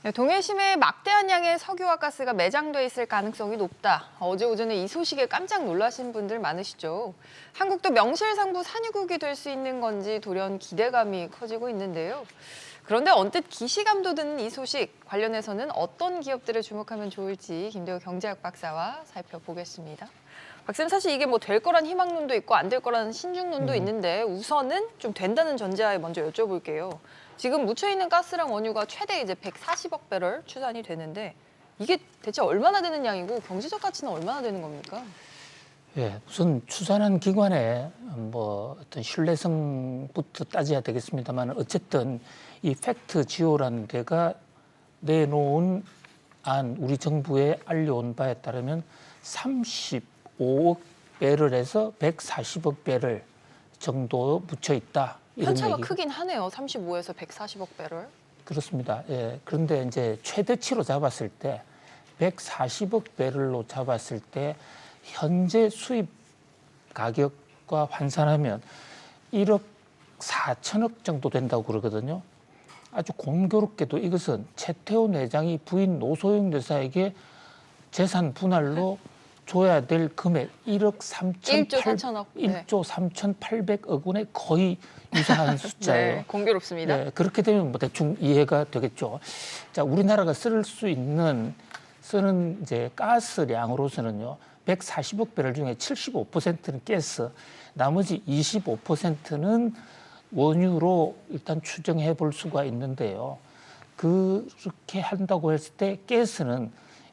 네, 동해심에 막대한 양의 석유와 가스가 매장돼 있을 가능성이 높다. 어제 오전에 이 소식에 깜짝 놀라신 분들 많으시죠. 한국도 명실상부 산유국이 될 수 있는 건지 돌연 기대감이 커지고 있는데요. 그런데 언뜻 기시감도 드는 이 소식, 관련해서는 어떤 기업들에 주목하면 좋을지 김대호 경제학 박사와 살펴보겠습니다. 박사님, 사실 이게 뭐 될 거란 희망론도 있고 안 될 거라는 신중론도 있는데 우선은 좀 된다는 전제하에 먼저 여쭤볼게요. 지금 묻혀있는 가스랑 원유가 최대 이제 140억 배럴 추산이 되는데 이게 대체 얼마나 되는 양이고 경제적 가치는 얼마나 되는 겁니까? 예, 우선 추산한 기관의 뭐 어떤 신뢰성부터 따져야 되겠습니다만 어쨌든 이 팩트 지오라는 데가 내놓은 우리 정부에 알려온 바에 따르면 35억 배럴에서 140억 배럴 정도 묻혀 있다. 이런 편차가 얘기가. 크긴 하네요. 35에서 140억 배럴. 그렇습니다. 예, 그런데 이제 최대치로 잡았을 때 140억 배럴로 잡았을 때 현재 수입 가격과 환산하면 1억 4천억 정도 된다고 그러거든요. 아주 공교롭게도 이것은 최태원 회장이 부인 노소영 여사에게 재산 분할로 줘야 될 금액 1억 1조 4천억. 1조 3,800억 원에 거의 유사한 숫자예요. 네, 공교롭습니다. 네, 그렇게 되면 뭐 대충 이해가 되겠죠. 자, 우리나라가 쓸 수 있는 쓰는 이제 가스량으로서는요. 140억 배럴 중에 75%는 가스, 나머지 25%는 원유로 일단 추정해 볼 수가 있는데요. 그렇게 한다고 했을 때 가스는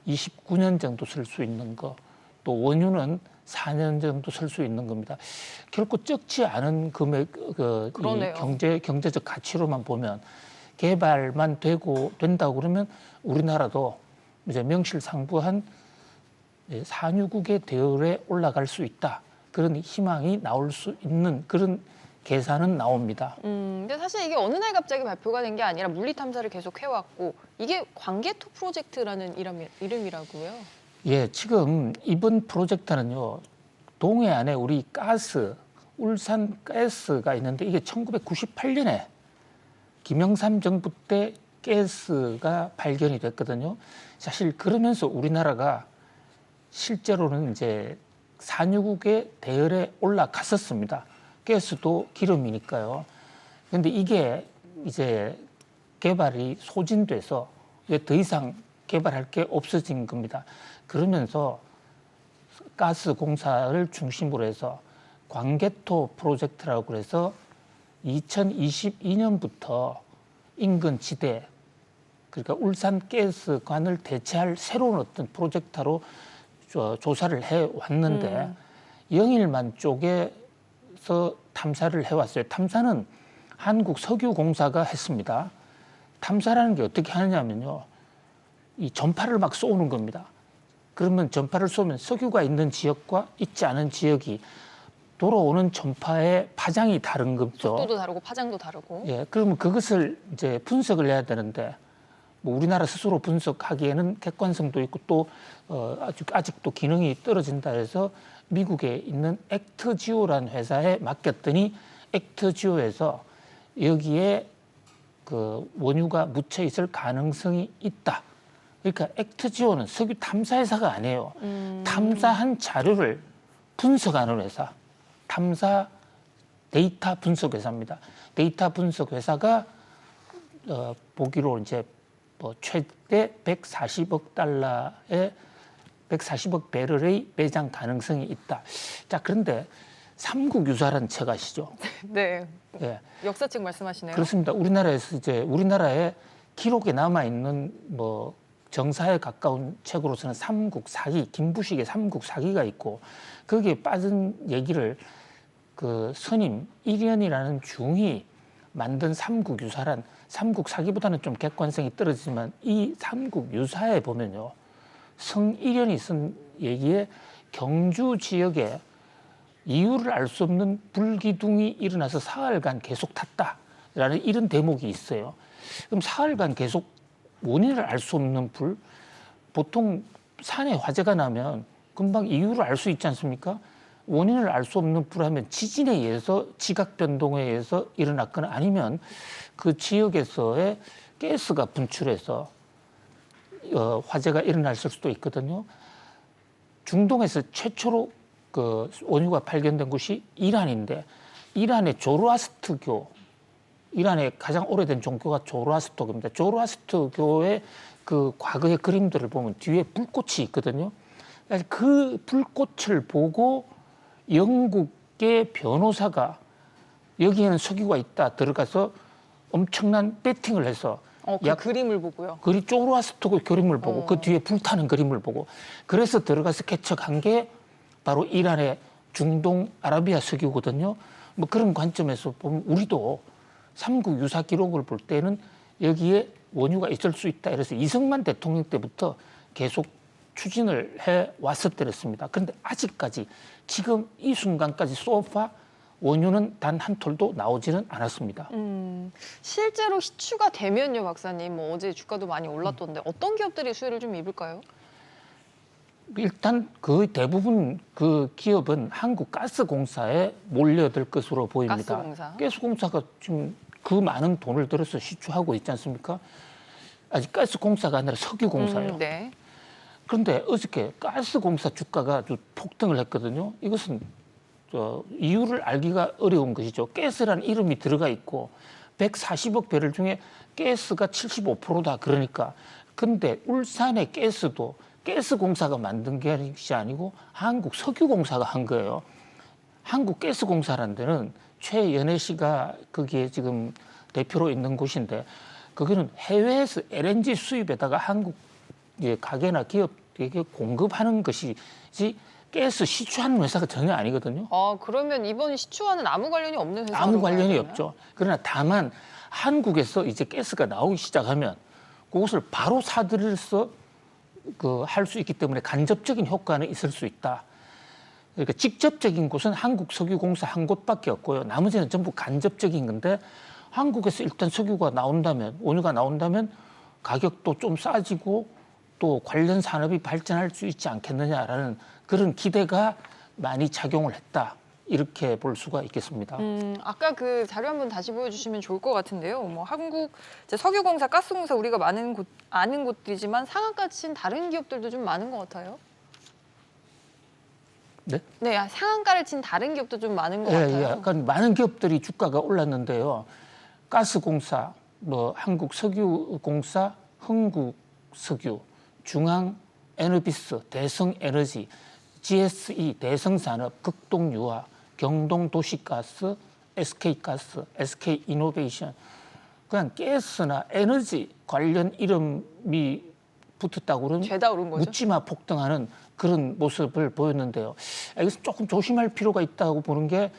29년 정도 쓸 수 있는 거, 또 원유는 4년 정도 쓸 수 있는 겁니다. 결코 적지 않은 금액, 이 경제적 가치로만 보면 개발만 된다고 그러면 우리나라도 이제 명실상부한 산유국의 대열에 올라갈 수 있다. 그런 희망이 나올 수 있는 그런 계산은 나옵니다. 근데 사실 이게 어느 날 갑자기 발표가 된 게 아니라 물리 탐사를 계속 해왔고 이게 광개토 프로젝트라는 이름이라고요. 예, 지금 이번 프로젝트는요. 동해안에 우리 울산 가스가 있는데 이게 1998년에 김영삼 정부 때 가스가 발견이 됐거든요. 사실 그러면서 우리나라가 실제로는 이제 산유국의 대열에 올라갔었습니다. 가스도 기름이니까요. 그런데 이게 이제 개발이 소진돼서 이제 더 이상 개발할 게 없어진 겁니다. 그러면서 가스 공사를 중심으로 해서 광개토 프로젝트라고 해서 2022년부터 인근 지대, 그러니까 울산 가스관을 대체할 새로운 어떤 프로젝트로 조사를 해 왔는데 영일만 쪽에서 탐사를 해왔어요. 탐사는 한국석유공사가 했습니다. 탐사라는 게 어떻게 하느냐면요, 이 전파를 막 쏘는 겁니다. 그러면 전파를 쏘면 석유가 있는 지역과 있지 않은 지역이 돌아오는 전파의 파장이 다른 거죠. 속도도 다르고 파장도 다르고. 예, 그러면 그것을 이제 분석을 해야 되는데 뭐 우리나라 스스로 분석하기에는 객관성도 있고 또 아직도 기능이 떨어진다 해서 미국에 있는 액트지오라는 회사에 맡겼더니 액트지오에서 여기에 그 원유가 묻혀 있을 가능성이 있다. 그러니까 액트지오는 석유 탐사회사가 아니에요. 탐사한 자료를 분석하는 회사, 탐사 데이터 분석 회사입니다. 데이터 분석 회사가 보기로 이제 뭐 최대 140억 달러의 140억 배럴의 매장 가능성이 있다. 자, 그런데 삼국유사라는 책 아시죠? 네. 예. 역사책 말씀하시네요. 그렇습니다. 우리나라에서 이제 우리나라에 기록에 남아 있는 뭐 정사에 가까운 책으로서는 삼국사기, 김부식의 삼국사기가 있고 거기에 빠진 얘기를 그 선임 일현이라는 중이 만든 삼국유사란 삼국사기보다는 좀 객관성이 떨어지지만 이 삼국유사에 보면요. 성일현이 쓴 얘기에 경주 지역에 이유를 알 수 없는 불기둥이 일어나서 사흘간 계속 탔다라는 이런 대목이 있어요. 그럼 사흘간 계속 원인을 알 수 없는 불, 보통 산에 화재가 나면 금방 이유를 알 수 있지 않습니까? 원인을 알 수 없는 불하면 지진에 의해서 지각 변동에 의해서 일어났거나 아니면 그 지역에서의 가스가 분출해서 화재가 일어날 수도 있거든요. 중동에서 최초로 그 원유가 발견된 곳이 이란인데 이란의 조로아스트교, 이란의 가장 오래된 종교가 조로아스트교입니다. 조로아스트교의 그 과거의 그림들을 보면 뒤에 불꽃이 있거든요. 그 불꽃을 보고 영국의 변호사가 여기에는 석유가 있다 들어가서 엄청난 배팅을 해서 그 그림을 보고요. 그리 조로아스트교 그림을 보고 그 뒤에 불타는 그림을 보고 그래서 들어가서 개척한 게 바로 이란의 중동 아라비아 석유거든요. 뭐 그런 관점에서 보면 우리도 삼국 유사 기록을 볼 때는 여기에 원유가 있을 수 있다. 그래서 이승만 대통령 때부터 계속 추진을 해 왔었더랬습니다. 그런데 아직까지 지금 이 순간까지 소파 원유는 단 한 톨도 나오지는 않았습니다. 실제로 시추가 되면요, 박사님. 뭐 어제 주가도 많이 올랐던데 어떤 기업들이 수혜를 좀 입을까요? 일단 거의 대부분 그 기업은 한국가스공사에 몰려들 것으로 보입니다. 가스공사. 가스공사가 지금 그 많은 돈을 들여서 시추하고 있지 않습니까? 아직 가스공사가 아니라 석유공사예요. 네. 그런데 어저께 가스공사 주가가 아주 폭등을 했거든요. 이것은 이유를 알기가 어려운 것이죠. 가스라는 이름이 들어가 있고 140억 배럴 중에 가스가 75%다 그러니까. 근데 울산의 가스도 가스공사가 만든 것이 아니고 한국석유공사가 한 거예요. 한국가스공사라는 데는 최연애 씨가 거기에 지금 대표로 있는 곳인데 거기는 해외에서 LNG 수입에다가 한국 가게나 기업에게 공급하는 것이지 가스 시추하는 회사가 전혀 아니거든요. 그러면 이번 시추와는 아무 관련이 없는 회사로 아무 관련이 봐야 없죠. 그러나 다만 한국에서 이제 가스가 나오기 시작하면 그것을 바로 사들여서 할 수 있기 때문에 간접적인 효과는 있을 수 있다. 그러니까 직접적인 곳은 한국석유공사 한 곳밖에 없고요. 나머지는 전부 간접적인 건데 한국에서 일단 석유가 나온다면, 원유가 나온다면 가격도 좀 싸지고 또 관련 산업이 발전할 수 있지 않겠느냐라는 그런 기대가 많이 작용을 했다. 이렇게 볼 수가 있겠습니다. 아까 그 자료 한번 다시 보여주시면 좋을 것 같은데요. 뭐 한국 이제 석유공사, 가스공사 우리가 아는 곳들이지만 상한가 친 다른 기업들도 좀 많은 것 같아요. 네? 네, 상한가를 친 다른 기업도 좀 많은 것 같아요. 약간 많은 기업들이 주가가 올랐는데요. 가스공사, 뭐 한국석유공사, 흥국석유, 중앙에너비스, 대성에너지, GSE, 대성산업, 극동유화, 경동도시가스, SK가스, SK이노베이션. 그냥 가스나 에너지 관련 이름이 붙었다고 그러면 죄다 오른 거죠. 묻지마 폭등하는 그런 모습을 보였는데요. 여기서 조금 조심할 필요가 있다고 보는 게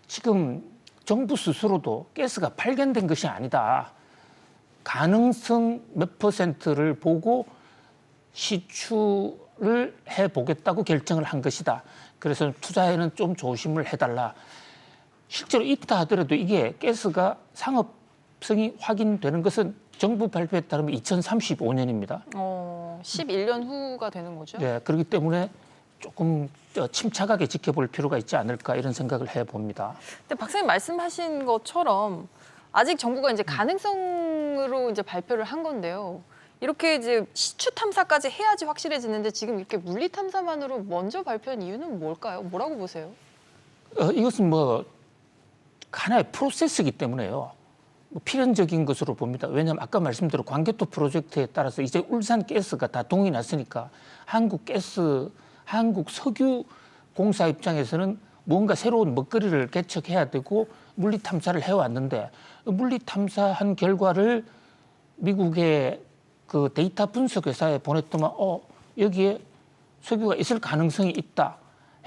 지금 정부 스스로도 가스가 발견된 것이 아니다. 가능성 몇 %를 보고 시추를 해보겠다고 결정을 한 것이다. 그래서 투자에는 좀 조심을 해달라. 실제로 있다 하더라도 이게 가스가 상업성이 확인되는 것은 정부 발표에 따르면 2035년입니다. 11년 후가 되는 거죠. 네, 그렇기 때문에 조금 침착하게 지켜볼 필요가 있지 않을까 이런 생각을 해봅니다. 근데 박사님 말씀하신 것처럼 아직 정부가 이제 가능성으로 이제 발표를 한 건데요. 이렇게 이제 시추 탐사까지 해야지 확실해지는데 지금 이렇게 물리 탐사만으로 먼저 발표한 이유는 뭘까요? 뭐라고 보세요? 이것은 뭐 하나의 프로세스이기 때문에요. 뭐 필연적인 것으로 봅니다. 왜냐하면 아까 말씀드린 광개토 프로젝트에 따라서 이제 울산가스가 다 동이 났으니까 한국석유공사 입장에서는 뭔가 새로운 먹거리를 개척해야 되고 물리 탐사를 해왔는데 물리 탐사한 결과를 미국의 그 데이터 분석 회사에 보냈더만 여기에 석유가 있을 가능성이 있다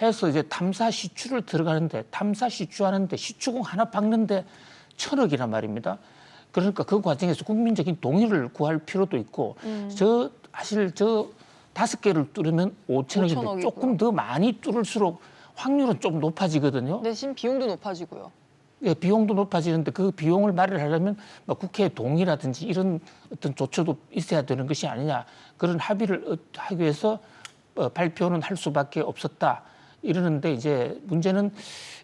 해서 이제 탐사 시추를 들어가는데 탐사 시추하는데 시추공 하나 박는데 1,000억이란 말입니다. 그러니까 그 과정에서 국민적인 동의를 구할 필요도 있고 사실 저 5개를 뚫으면 5,000억인데 조금 더 많이 뚫을수록 확률은 좀 높아지거든요. 대신 비용도 높아지고요. 예, 비용도 높아지는데 그 비용을 마련하려면 국회 동의라든지 이런 어떤 조처도 있어야 되는 것이 아니냐. 그런 합의를 하기 위해서 발표는 할 수밖에 없었다. 이러는데 이제 문제는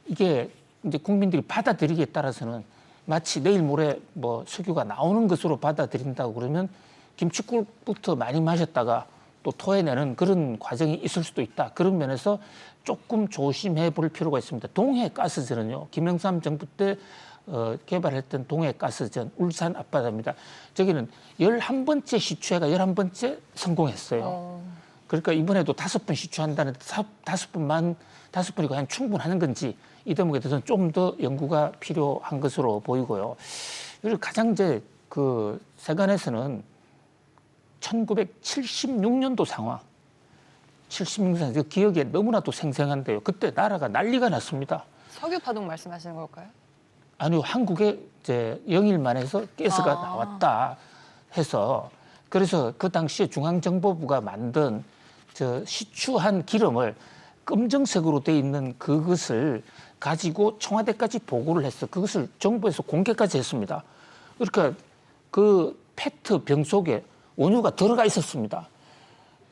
이게 이제 국민들이 받아들이기에 따라서는 마치 내일 모레 뭐 석유가 나오는 것으로 받아들인다고 그러면 김칫국부터 많이 마셨다가 또 토해내는 그런 과정이 있을 수도 있다. 그런 면에서 조금 조심해 볼 필요가 있습니다. 동해가스전은요, 김영삼 정부 때 개발했던 동해가스전 울산 앞바다입니다. 저기는 11번째 시추해가 11번째 성공했어요. 그러니까 이번에도 5번 시추한다는데 5번이 과연 충분한 건지 이 대목에 대해서는 좀 더 연구가 필요한 것으로 보이고요. 그리고 가장 이제 그 세관에서는 1976년도 상황, 76년 그 기억에 너무나도 생생한데요. 그때 나라가 난리가 났습니다. 석유 파동 말씀하시는 걸까요? 아니요, 한국에 이제 영일만에서 가스가 나왔다 해서 그래서 그 당시에 중앙정보부가 만든 저 시추한 기름을 검정색으로 돼 있는 그것을 가지고 청와대까지 보고를 해서 그것을 정부에서 공개까지 했습니다. 그러니까 그 페트 병 속에 원유가 들어가 있었습니다.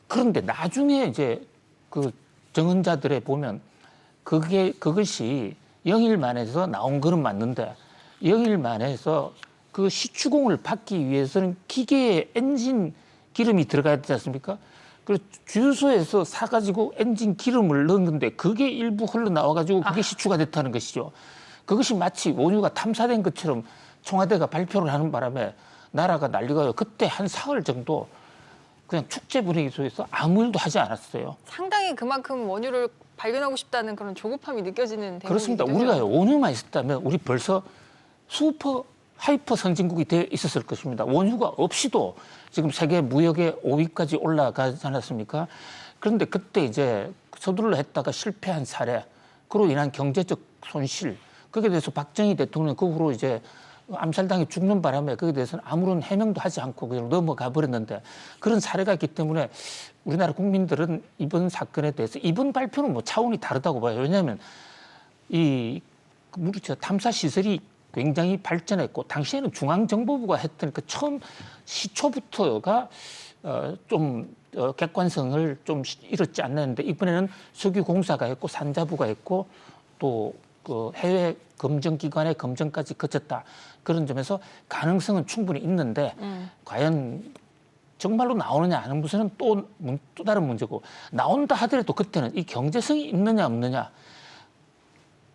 그런데 나중에 이제 그 정언자들에 보면 그것이 영일만에서 나온 거는 맞는데 영일만에서 그 시추공을 받기 위해서는 기계에 엔진 기름이 들어가야 되지 않습니까? 그래서 주유소에서 사가지고 엔진 기름을 넣었는데 그게 일부 흘러나와가지고 그게 시추가 됐다는 것이죠. 그것이 마치 원유가 탐사된 것처럼 청와대가 발표를 하는 바람에 나라가 난리가요. 그때 한 사흘 정도 그냥 축제 분위기 속에서 아무 일도 하지 않았어요. 상당히 그만큼 원유를 발견하고 싶다는 그런 조급함이 느껴지는 대목이기도 그렇습니다. 해요. 우리가 원유만 있었다면 우리 벌써 하이퍼 선진국이 돼 있었을 것입니다. 원유가 없이도 지금 세계 무역의 5위까지 올라가지 않았습니까? 그런데 그때 이제 서둘러 했다가 실패한 사례, 그로 인한 경제적 손실, 거기에 대해서 박정희 대통령 그 후로 이제 암살당해 죽는 바람에 거기에 대해서는 아무런 해명도 하지 않고 그냥 넘어가 버렸는데 그런 사례가 있기 때문에 우리나라 국민들은 이번 사건에 대해서 이번 발표는 뭐 차원이 다르다고 봐요. 왜냐하면 이 탐사 시설이 굉장히 발전했고 당시에는 중앙정보부가 했던 그 처음 시초부터가 좀 객관성을 좀 잃었지 않았는데 이번에는 석유공사가 했고 산자부가 했고 또 그 해외 검증기관의 검증까지 거쳤다. 그런 점에서 가능성은 충분히 있는데 과연 정말로 나오느냐 하는 것은 또 다른 문제고 나온다 하더라도 그때는 이 경제성이 있느냐 없느냐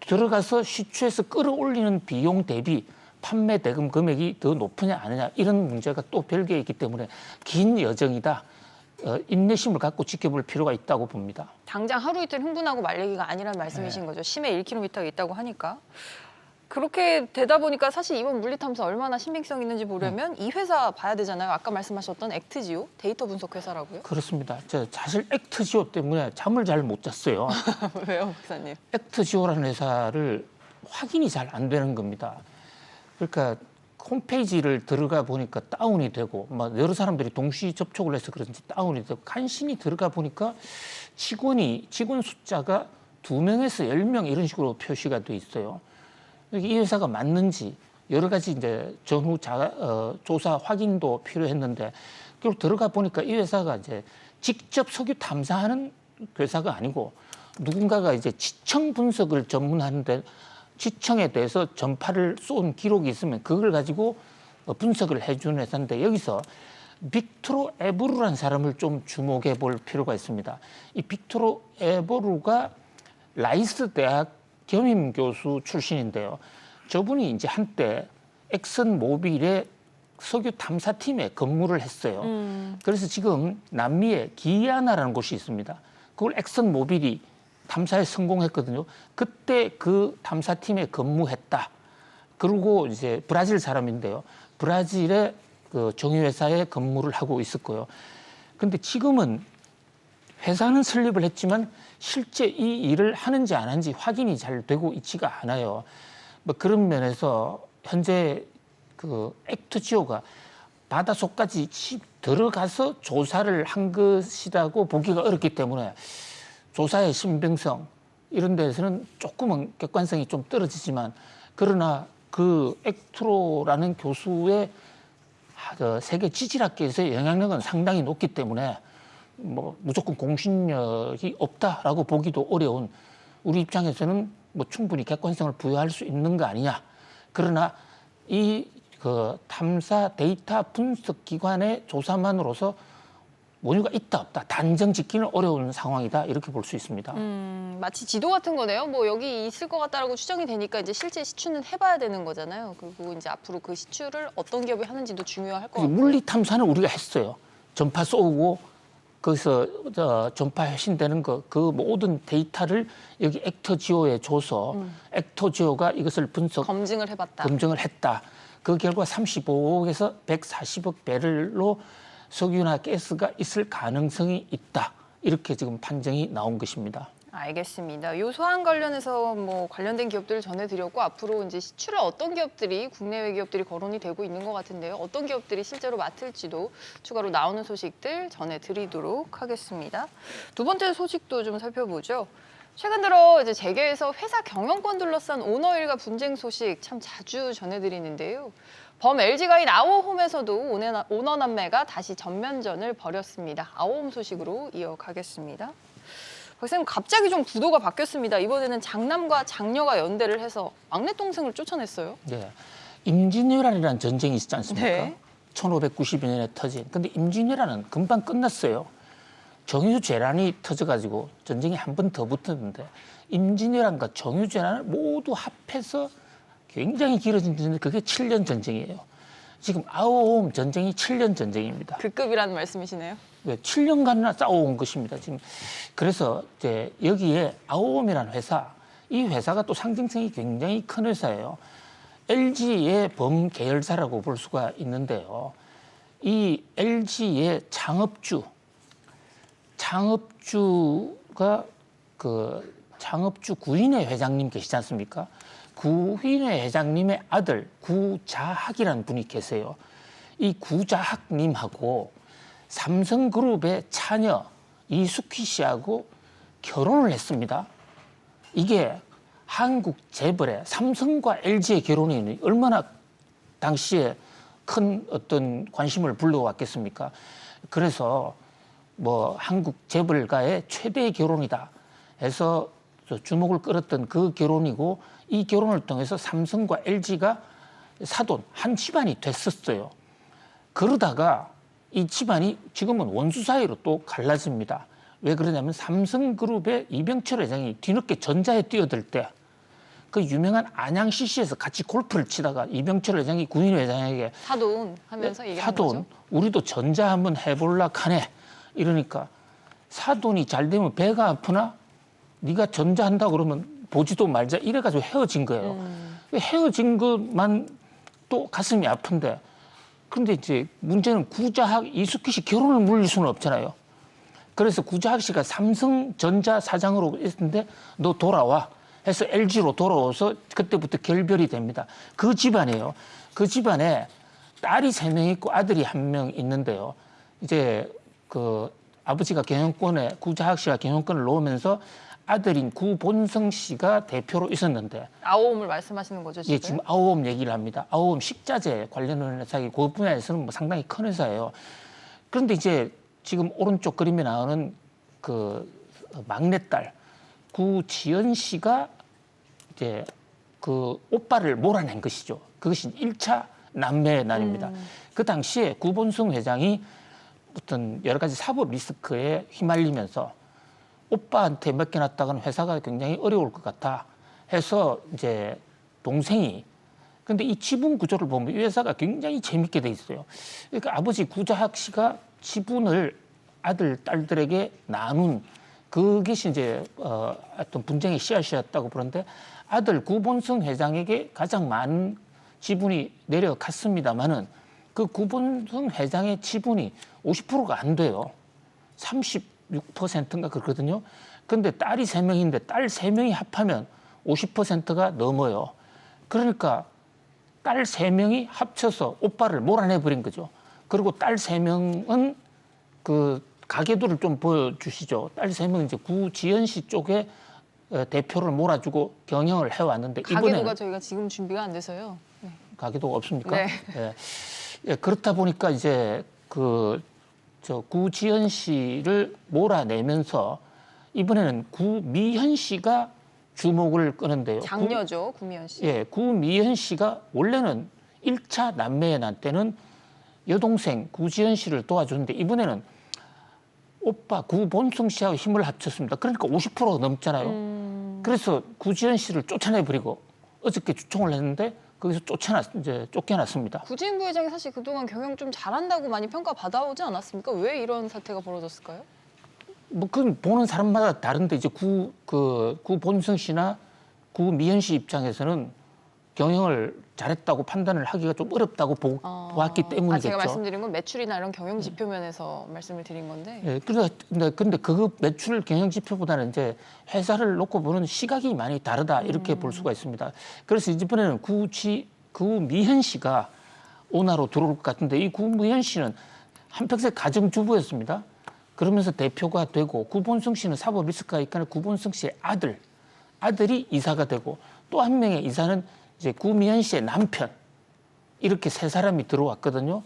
들어가서 시추해서 끌어올리는 비용 대비 판매 대금 금액이 더 높으냐 아니냐 이런 문제가 또 별개 있기 때문에 긴 여정이다. 인내심을 갖고 지켜볼 필요가 있다고 봅니다. 당장 하루 이틀 흥분하고 말 얘기가 아니라는 말씀이신 거죠. 심해 1km가 있다고 하니까. 그렇게 되다 보니까 사실 이번 물리탐사 얼마나 신빙성 있는지 보려면 이 회사 봐야 되잖아요. 아까 말씀하셨던 액트지오 데이터 분석 회사라고요? 그렇습니다. 사실 액트지오 때문에 잠을 잘 못 잤어요. 왜요, 목사님? 액트지오라는 회사를 확인이 잘 안 되는 겁니다. 그러니까 홈페이지를 들어가 보니까 다운이 되고 막 여러 사람들이 동시 접촉을 해서 그런지 다운이 되고 간신히 들어가 보니까 직원 숫자가 2명에서 10명 이런 식으로 표시가 돼 있어요. 이 회사가 맞는지 여러 가지 이제 전후 조사 확인도 필요했는데 결국 들어가 보니까 이 회사가 이제 직접 석유 탐사하는 회사가 아니고 누군가가 이제 지청 분석을 전문하는데 지청에 대해서 전파를 쏜 기록이 있으면 그걸 가지고 분석을 해주는 회사인데 여기서 빅토르 에보루라는 사람을 좀 주목해 볼 필요가 있습니다. 이 빅토르 에보루가 라이스 대학 겸임 교수 출신인데요. 저분이 이제 한때 엑슨 모빌의 석유 탐사팀에 근무를 했어요. 그래서 지금 남미에 기아나라는 곳이 있습니다. 그걸 엑슨 모빌이 탐사에 성공했거든요. 그때 그 탐사팀에 근무했다. 그리고 이제 브라질 사람인데요. 브라질의 그 정유회사에 근무를 하고 있었고요. 근데 지금은 회사는 설립을 했지만 실제 이 일을 하는지 안 하는지 확인이 잘 되고 있지가 않아요. 뭐 그런 면에서 현재 그 액트지오가 바닷속까지 들어가서 조사를 한 것이라고 보기가 어렵기 때문에 조사의 신빙성 이런 데서는 조금은 객관성이 좀 떨어지지만 그러나 그 액트로라는 교수의 세계 지질학계에서의 영향력은 상당히 높기 때문에 뭐 무조건 공신력이 없다라고 보기도 어려운 우리 입장에서는 뭐 충분히 객관성을 부여할 수 있는 거 아니냐. 그러나 이 그 탐사 데이터 분석 기관의 조사만으로서 원유가 있다 없다 단정 짓기는 어려운 상황이다 이렇게 볼 수 있습니다. 마치 지도 같은 거네요. 뭐 여기 있을 것 같다라고 추정이 되니까 이제 실제 시추는 해봐야 되는 거잖아요. 그리고 이제 앞으로 그 시추를 어떤 기업이 하는지도 중요할 것 같고. 물리 탐사는 우리가 했어요. 전파 쏘고 거기서 전파 회신되는 그 모든 데이터를 여기 액터지오에 줘서 액터지오가 이것을 검증을 해봤다. 검증을 했다. 그 결과 35억에서 140억 배럴로 석유나 가스가 있을 가능성이 있다. 이렇게 지금 판정이 나온 것입니다. 알겠습니다. 이 소환 관련해서 뭐 관련된 기업들을 전해드렸고 앞으로 이제 시추를 어떤 기업들이 국내외 기업들이 거론이 되고 있는 것 같은데요. 어떤 기업들이 실제로 맡을지도 추가로 나오는 소식들 전해드리도록 하겠습니다. 두 번째 소식도 좀 살펴보죠. 최근 들어 이제 재계에서 회사 경영권 둘러싼 오너 일가 분쟁 소식 참 자주 전해드리는데요. 범 LG가인 아워홈에서도 오너 남매가 다시 전면전을 벌였습니다. 아워홈 소식으로 이어가겠습니다. 박사님 갑자기 좀 구도가 바뀌었습니다. 이번에는 장남과 장녀가 연대를 해서 막내 동생을 쫓아냈어요. 네, 임진왜란이라는 전쟁이 있지 않습니까? 네. 1592년에 터진. 근데 임진왜란은 금방 끝났어요. 정유재란이 터져가지고 전쟁이 한 번 더 붙었는데 임진왜란과 정유재란을 모두 합해서 굉장히 길어진 전쟁, 그게 7년 전쟁이에요. 지금 아오홈 전쟁이 7년 전쟁입니다. 그 급이라는 말씀이시네요. 네, 7년간이나 싸워온 것입니다. 지금 그래서 이제 여기에 아오홈이라는 회사, 이 회사가 또 상징성이 굉장히 큰 회사예요. LG의 범계열사라고 볼 수가 있는데요. 이 LG의 창업주가 그 창업주 구인회 회장님 계시지 않습니까? 구인회 회장님의 아들 구자학이라는 분이 계세요. 이 구자학님하고 삼성그룹의 차녀 이숙희 씨하고 결혼을 했습니다. 이게 한국 재벌의 삼성과 LG의 결혼이 얼마나 당시에 큰 어떤 관심을 불러왔겠습니까? 그래서 뭐 한국 재벌가의 최대의 결혼이다 해서 주목을 끌었던 그 결혼이고 이 결혼을 통해서 삼성과 LG가 사돈 한 집안이 됐었어요. 그러다가 이 집안이 지금은 원수 사이로 또 갈라집니다. 왜 그러냐면 삼성그룹의 이병철 회장이 뒤늦게 전자에 뛰어들 때 그 유명한 안양 CC에서 같이 골프를 치다가 이병철 회장이 구인 회장에게 사돈 하면서 얘기한 사돈 거죠. 우리도 전자 한번 해볼라 하네. 이러니까 사돈이 잘 되면 배가 아프나 네가 전자한다 그러면 보지도 말자 이래가지고 헤어진 거예요. 헤어진 것만 또 가슴이 아픈데 근데 이제 문제는 구자학 이숙희 씨 결혼을 물릴 수는 없잖아요. 그래서 구자학 씨가 삼성전자 사장으로 있는데 너 돌아와 해서 LG로 돌아와서 그때부터 결별이 됩니다. 그 집안이에요. 그 집안에 딸이 3명 있고 아들이 1명 있는데요. 이제 그 아버지가 경영권에 구자학 씨가 경영권을 놓으면서 아들인 구본성 씨가 대표로 있었는데 아오홈을 말씀하시는 거죠, 지금? 예, 지금 아오홈 얘기를 합니다. 아오홈 식자재 관련하는 회사이 그 분야에서는 뭐 상당히 큰 회사예요. 그런데 이제 지금 오른쪽 그림에 나오는 그 막내딸 구지연 씨가 이제 그 오빠를 몰아낸 것이죠. 그것이 1차 남매의 날입니다. 그 당시에 구본성 회장이 어떤 여러 가지 사법 리스크에 휘말리면서 오빠한테 맡겨놨다가는 회사가 굉장히 어려울 것 같아 해서 이제 동생이 근데 이 지분 구조를 보면 이 회사가 굉장히 재밌게 돼 있어요. 그러니까 아버지 구자학 씨가 지분을 아들 딸들에게 나눈 그것이 이제 어떤 분쟁의 씨앗이었다고 그러는데 아들 구본성 회장에게 가장 많은 지분이 내려갔습니다만은 그 구본성 회장의 지분이 50%가 안 돼요. 36%인가 그렇거든요. 근데 딸이 3명인데 딸 3명이 합하면 50%가 넘어요. 그러니까 딸 3명이 합쳐서 오빠를 몰아내버린 거죠. 그리고 딸 3명은 그 가계도를 좀 보여주시죠. 딸 3명은 이제 구지연 씨 쪽에 대표를 몰아주고 경영을 해왔는데 가계도가 저희가 지금 준비가 안 돼서요. 네. 가계도가 없습니까? 네. 예. 예, 그렇다 보니까 이제 저 구지연 씨를 몰아내면서 이번에는 구미현 씨가 주목을 끄는데요. 장녀죠, 구미연 씨. 예, 구미현 씨가 원래는 1차 남매의 난 때는 여동생 구지연 씨를 도와줬는데 이번에는 오빠 구본승 씨하고 힘을 합쳤습니다. 그러니까 50%가 넘잖아요. 그래서 구지연 씨를 쫓아내버리고 어저께 주총을 했는데 거기서 쫓겨났습니다. 구지인 부회장이 사실 그동안 경영 좀 잘한다고 많이 평가받아오지 않았습니까? 왜 이런 사태가 벌어졌을까요? 뭐 그건 보는 사람마다 다른데 이제 구본승 씨나 구미연 씨 입장에서는 경영을 잘했다고 판단을 하기가 좀 어렵다고 보았기 때문이겠죠. 제가 말씀드린 건 매출이나 이런 경영 지표 면에서 말씀을 드린 건데. 예, 근데 그 매출 경영 지표보다는 이제 회사를 놓고 보는 시각이 많이 다르다 이렇게 볼 수가 있습니다. 그래서 이번에는 구미현 씨가 오나로 들어올 것 같은데 이 구미현 씨는 한평생 가정주부였습니다. 그러면서 대표가 되고 구본승 씨는 사법 리스크가 있거나 구본승 씨의 아들이 이사가 되고 또 한 명의 이사는 이제 구미현 씨의 남편 이렇게 세 사람이 들어왔거든요.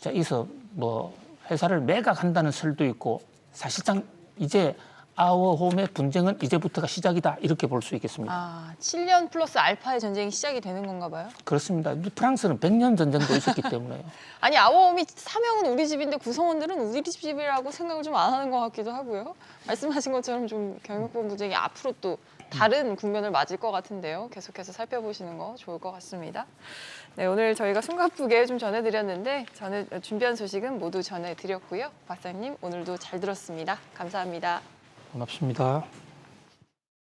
자, 여기서 뭐 회사를 매각한다는 설도 있고 사실상 이제 아워홈의 분쟁은 이제부터가 시작이다 이렇게 볼 수 있겠습니다. 7년 플러스 알파의 전쟁이 시작이 되는 건가 봐요? 그렇습니다. 프랑스는 100년 전쟁도 있었기 때문에요. 아니 아워홈이 사명은 우리 집인데 구성원들은 우리 집이라고 생각을 좀 안 하는 것 같기도 하고요. 말씀하신 것처럼 좀 경영권 분쟁이 앞으로 또 다른 국면을 맞을 것 같은데요. 계속해서 살펴보시는 거 좋을 것 같습니다. 네, 오늘 저희가 숨가쁘게 좀 전해드렸는데 준비한 소식은 모두 전해드렸고요. 박사님 오늘도 잘 들었습니다. 감사합니다. 고맙습니다.